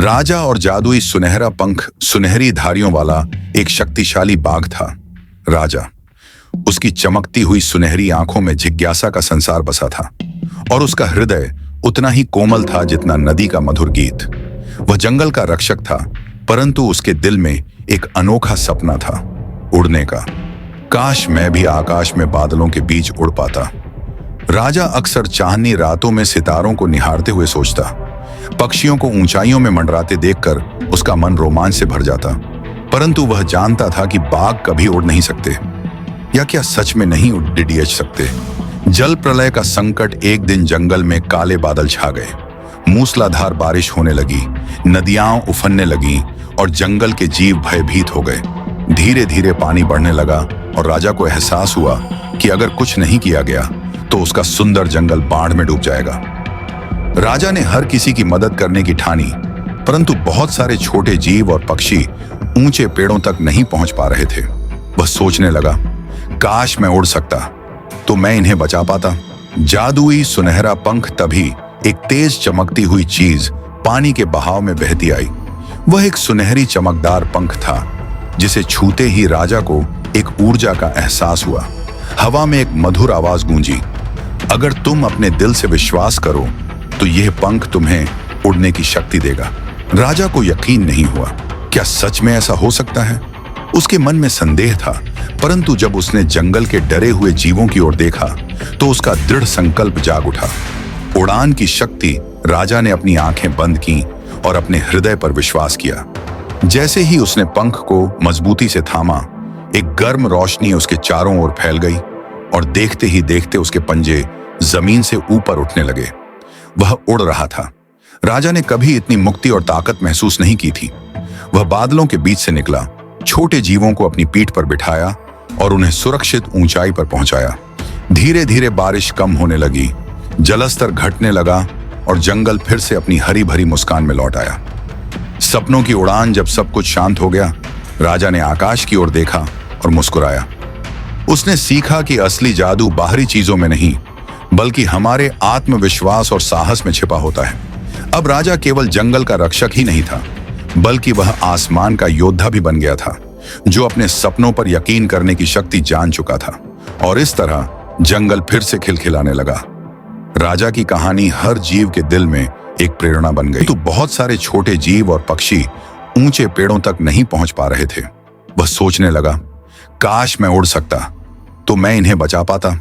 राजा और जादुई सुनहरा पंख सुनहरी धारियों वाला एक शक्तिशाली बाघ था। राजा, उसकी चमकती हुई सुनहरी आंखों में जिज्ञासा का संसार बसा था और उसका हृदय उतना ही कोमल था जितना नदी का मधुर गीत। वह जंगल का रक्षक था, परंतु उसके दिल में एक अनोखा सपना था, उड़ने का। काश मैं भी आकाश में बादलों के बीच उड़ पाता। राजा अक्सर चांदनी रातों में सितारों को निहारते हुए सोचता। पक्षियों को ऊंचाइयों में मंडराते देखकर उसका मन रोमांच से भर जाता, परंतु वह जानता था कि बाघ कभी उड़ नहीं सकते, या क्या सच में नहीं डिडीएच सकते। जल प्रलय का संकट एक दिन जंगल में काले बादल छा गए। मूसलाधार बारिश होने लगी, नदियां उफनने लगीं और जंगल के जीव भयभीत हो गए। धीरे धीरे पानी बढ़ने लगा और राजा को एहसास हुआ कि अगर कुछ नहीं किया गया तो उसका सुंदर जंगल बाढ़ में डूब जाएगा। राजा ने हर किसी की मदद करने की ठानी, परंतु बहुत सारे छोटे जीव और पक्षी ऊंचे पेड़ों तक नहीं पहुंच पा रहे थे। वह सोचने लगा, काश मैं उड़ सकता तो मैं इन्हें बचा पाता। जादुई सुनहरा पंख तभी एक तेज चमकती हुई चीज पानी के बहाव में बहती आई। वह एक सुनहरी चमकदार पंख था, जिसे छूते ही राजा को एक ऊर्जा का एहसास हुआ। हवा में एक मधुर आवाज गूंजी, अगर तुम अपने दिल से विश्वास करो तो यह पंख तुम्हें उड़ने की शक्ति देगा। राजा को यकीन नहीं हुआ, क्या सच में ऐसा हो सकता है? उसके मन में संदेह था, परंतु जब उसने जंगल के डरे हुए जीवों की ओर देखा तो उसका दृढ़ संकल्प जाग उठा। उड़ान की शक्ति। राजा ने अपनी आंखें बंद की और अपने हृदय पर विश्वास किया। जैसे ही उसने पंख को मजबूती से थामा, एक गर्म रोशनी उसके चारों ओर फैल गई और देखते ही देखते उसके पंजे जमीन से ऊपर उठने लगे। वह उड़ रहा था। राजा ने कभी इतनी मुक्ति और ताकत महसूस नहीं की थी। वह बादलों के बीच से निकला, छोटे जीवों को अपनी पीठ पर बिठाया और उन्हें सुरक्षित ऊंचाई पर पहुंचाया। धीरे धीरे बारिश कम होने लगी, जलस्तर घटने लगा और जंगल फिर से अपनी हरी भरी मुस्कान में लौट आया। सपनों की उड़ान। जब सब कुछ शांत हो गया, राजा ने आकाश की ओर देखा और मुस्कुराया। उसने सीखा कि असली जादू बाहरी चीजों में नहीं, बल्कि हमारे आत्मविश्वास और साहस में छिपा होता है। अब राजा केवल जंगल का रक्षक ही नहीं था, बल्कि वह आसमान का योद्धा भी बन गया था, जो अपने सपनों पर यकीन करने की शक्ति जान चुका था। और इस तरह जंगल फिर से खिलखिलाने लगा। राजा की कहानी हर जीव के दिल में एक प्रेरणा बन गई। तो बहुत सारे छोटे जीव और पक्षी ऊंचे पेड़ों तक नहीं पहुंच पा रहे थे। वह सोचने लगा, काश मैं उड़ सकता तो मैं इन्हें बचा पाता।